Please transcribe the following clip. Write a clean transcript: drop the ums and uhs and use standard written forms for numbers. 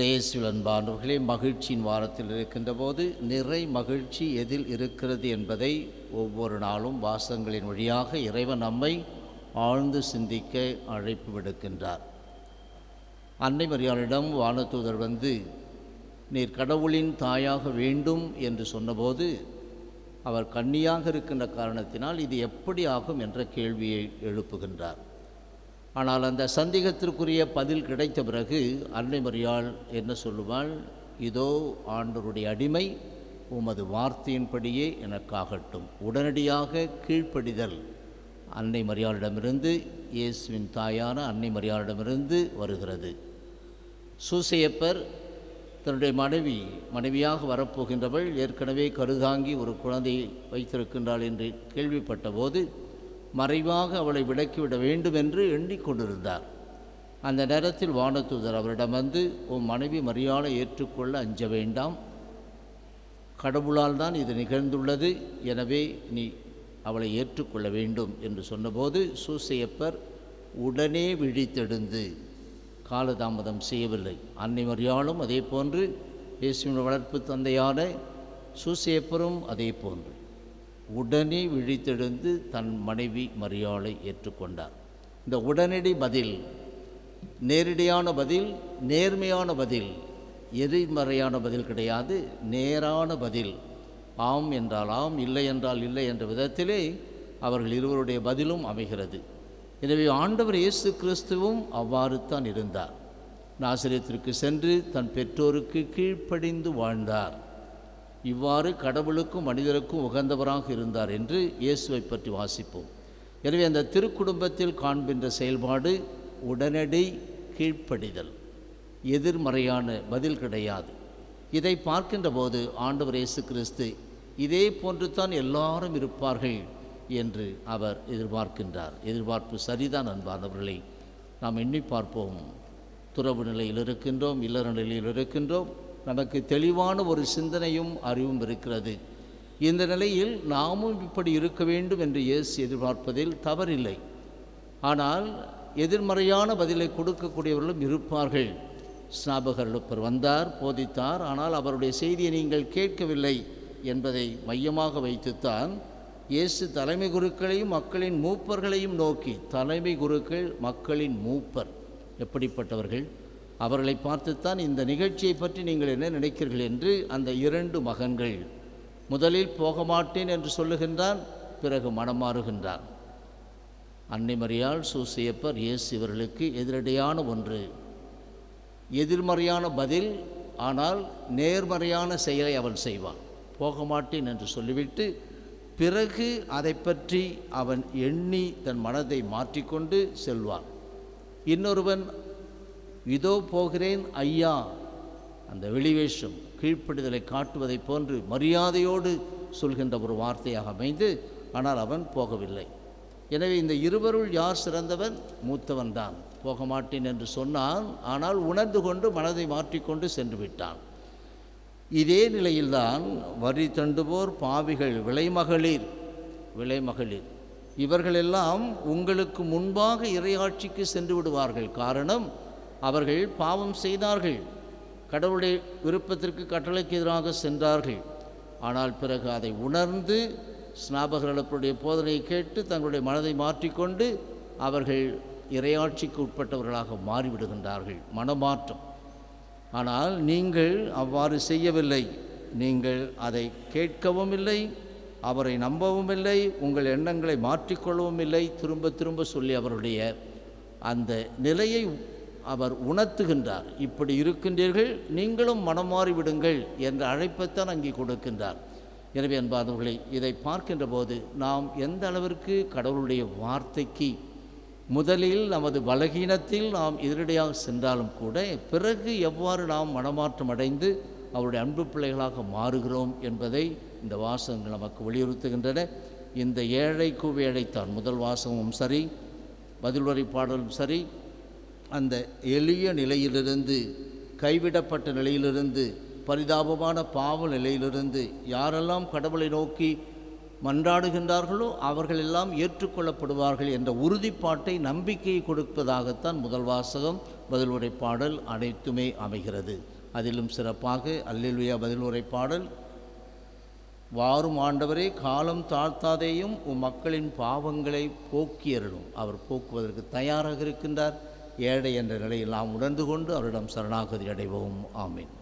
இயேசுவில் அன்பானவர்களே, மகிழ்ச்சியின் வாரத்தில் இருக்கின்ற போது நிறை மகிழ்ச்சி எதில் இருக்கிறது என்பதை ஒவ்வொரு நாளும் வாசகங்களின் வழியாக இறைவன் நம்மை ஆழ்ந்து சிந்திக்க அழைப்பு விடுக்கின்றார். அன்னை மரியாளிடம் வானதூதர் வந்து நீர் கடவுளின் தாயாக வேண்டும் என்று சொன்னபோது அவர் கன்னியாக இருக்கின்ற காரணத்தினால் இது எப்படி ஆகும் என்ற கேள்வியை எழுப்புகின்றார். ஆனால் அந்த சந்தேகத்திற்குரிய பதில் கிடைத்த பிறகு அன்னை மரியாள் என்ன சொல்லுவாள்? இதோ ஆண்டவருடைய அடிமை, உமது வார்த்தையின்படியே எனக்காகட்டும். உடனடியாக கீழ்ப்படிதல் அன்னை மரியாளிடமிருந்து, இயேசுவின் தாயான அன்னை மரியாளிடமிருந்து வருகிறது. சூசையப்பர் தன்னுடைய மனைவியாக வரப்போகின்றவள் ஏற்கனவே கருதாங்கி ஒரு குழந்தையை வைத்திருக்கின்றாள் என்று கேள்விப்பட்ட போது மறைவாக அவளை விலக்கிவிட வேண்டும் என்று எண்ணிக்கொண்டிருந்தார். அந்த நேரத்தில் வானதூதர் அவரிடம் வந்து, உன் மனைவி மரியாளை ஏற்றுக்கொள்ள அஞ்ச வேண்டாம், கடவுளால் தான் இது நிகழ்ந்துள்ளது, எனவே நீ அவளை ஏற்றுக்கொள்ள வேண்டும் என்று சொன்னபோது சூசையப்பர் உடனே விழித்தெழுந்து காலதாமதம் செய்யவில்லை. அன்னை மரியாளும் அதே போன்று, இயேசுவின் வளர்ப்பு தந்தையான சூசையப்பரும் அதே போன்று உடனே விழித்தெழுந்து தன் மனைவி மரியாளை ஏற்றுக்கொண்டார். இந்த உடனடி பதில், நேரடியான பதில், நேர்மையான பதில், எதிர்மறையான பதில் கிடையாது, நேரான பதில். ஆம் என்றால் ஆம், இல்லை என்றால் இல்லை என்ற விதத்திலே அவர்கள் இருவருடைய பதிலும் அமைகிறது. எனவே ஆண்டவர் இயேசு கிறிஸ்துவும் அவ்வாறு தான் இருந்தார். நாசரேத்திற்கு சென்று தன் பெற்றோருக்கு கீழ்ப்படிந்து வாழ்ந்தார். இவ்வாறு கடவுளுக்கும் மனிதருக்கும் உகந்தவராக இருந்தார் என்று இயேசுவை பற்றி வாசிப்போம். எனவே அந்த திருக்குடும்பத்தில் காண்கின்ற செயல்பாடு உடனடி கீழ்ப்படிதல், எதிர்மறையான பதில் கிடையாது. இதை பார்க்கின்ற போது ஆண்டவர் இயேசு கிறிஸ்து இதே போன்று தான் எல்லாரும் இருப்பார்கள் என்று அவர் எதிர்பார்க்கின்றார். எதிர்பார்ப்பு சரிதான் அன்பானவர்களை. நாம் எண்ணி பார்ப்போம். துறவு நிலையில் இருக்கின்றோம், இல்லற நிலையில் இருக்கின்றோம், நமக்கு தெளிவான ஒரு சிந்தனையும் அறிவும் இருக்கிறது. இந்த நிலையில் நாமும் இப்படி இருக்க வேண்டும் என்று இயேசு எதிர்பார்ப்பதில் தவறில்லை. ஆனால் எதிர்மறையான பதிலை கொடுக்கக்கூடியவர்களும் இருப்பார்கள். ஸ்நாபகர் வந்தார், போதித்தார், ஆனால் அவருடைய செய்தியை நீங்கள் கேட்கவில்லை என்பதை மையமாக வைத்துத்தான் இயேசு தலைமை குருக்களையும் மக்களின் மூப்பர்களையும் நோக்கி, தலைமை குருக்கள் மக்களின் மூப்பர் எப்படிப்பட்டவர்கள், அவர்களை பார்த்துத்தான் இந்த நிகழ்ச்சியை பற்றி நீங்கள் என்ன நினைக்கிறீர்கள் என்று அந்த இரண்டு மகன்கள், முதலில் போக மாட்டேன் என்று சொல்லுகின்றான், பிறகு மனமாறுகின்றான். அன்னை மரியாள், சூசையப்பர், இயேசு இவர்களுக்கு எதிரடையான ஒன்று, எதிர்மறையான பதில், ஆனால் நேர்மறையான செயலை அவன் செய்வான். போக மாட்டேன் என்று சொல்லிவிட்டு பிறகு அதை பற்றி அவன் எண்ணி தன் மனதை மாற்றிக்கொண்டு செல்வான். இன்னொருவன் இதோ போகிறேன் ஐயா, அந்த வெளிவேஷம் கீழ்ப்படிதலை காட்டுவதை போன்று மரியாதையோடு சொல்கின்ற ஒரு வார்த்தையாக அமைந்து, ஆனால் அவன் போகவில்லை. எனவே இந்த இருவருள் யார் சிறந்தவன்? மூத்தவன் தான். போக மாட்டேன் என்று சொன்னான், ஆனால் உணர்ந்து கொண்டு மனதை மாற்றிக்கொண்டு சென்று விட்டான். இதே நிலையில்தான் வரி தண்டுவோர், பாவிகள், விலைமகளிர் இவர்களெல்லாம் உங்களுக்கு முன்பாக இறையாட்சிக்கு சென்று விடுவார்கள். காரணம், அவர்கள் பாவம் செய்தார்கள், கடவுளுடைய விருப்பத்திற்கு கட்டளைக்கு எதிராக சென்றார்கள். ஆனால் பிறகு அதை உணர்ந்து ஸ்நாபகர்களுடைய போதனையை கேட்டு தங்களுடைய மனதை மாற்றிக்கொண்டு அவர்கள் இறையாட்சிக்கு உட்பட்டவர்களாக மாறிவிடுகின்றார்கள். மனமாற்றம். ஆனால் நீங்கள் அவ்வாறு செய்யவில்லை. நீங்கள் அதை கேட்கவும் இல்லை, அவரை நம்பவும் இல்லை, உங்கள் எண்ணங்களை மாற்றிக்கொள்ளவும் இல்லை. திரும்ப திரும்ப சொல்லி அவருடைய அந்த நிலையை அவர் உணர்த்துகின்றார். இப்படி இருக்கின்றீர்கள், நீங்களும் மனமாறிவிடுங்கள் என்ற அழைப்பைத்தான் அங்கே கொடுக்கின்றார். எனவே அன்பானவர்களை, இதை பார்க்கின்ற போது நாம் எந்த அளவிற்கு கடவுளுடைய வார்த்தைக்கு முதலில் நமது பலகீனத்தில் நாம் எதிரடையாக சென்றாலும் கூட பிறகு எவ்வாறு நாம் மனமாற்றம் அடைந்து அவருடைய அன்பு பிள்ளைகளாக மாறுகிறோம் என்பதை இந்த வாசகங்கள் நமக்கு வலியுறுத்துகின்றன. இந்த ஏழை கூவி அழைத்தான் முதல் வாசகமும் சரி, பதில்வரை பாடலும் சரி, அந்த எளிய நிலையிலிருந்து, கைவிடப்பட்ட நிலையிலிருந்து, பரிதாபமான பாவ நிலையிலிருந்து யாரெல்லாம் கடவுளை நோக்கி மன்றாடுகின்றார்களோ அவர்கள் எல்லாம் ஏற்றுக்கொள்ளப்படுவார்கள் என்ற உறுதிப்பாட்டை, நம்பிக்கையை கொடுப்பதாகத்தான் முதல் வாசகம், பதிலுரை பாடல் அனைத்துமே அமைகிறது. அதிலும் சிறப்பாக அல்லேலூயா பதிலுரை பாடல், வாரும் ஆண்டவரே காலம் தாழ்த்தாதேயும் உம் மக்களின் பாவங்களை போக்கியருளும். அவர் போக்குவதற்கு தயாராக இருக்கின்றார். ஏழை என்ற நிலையில் நாம் உணர்ந்து கொண்டு அவரிடம் சரணாகதி அடைவோம். ஆமீன்.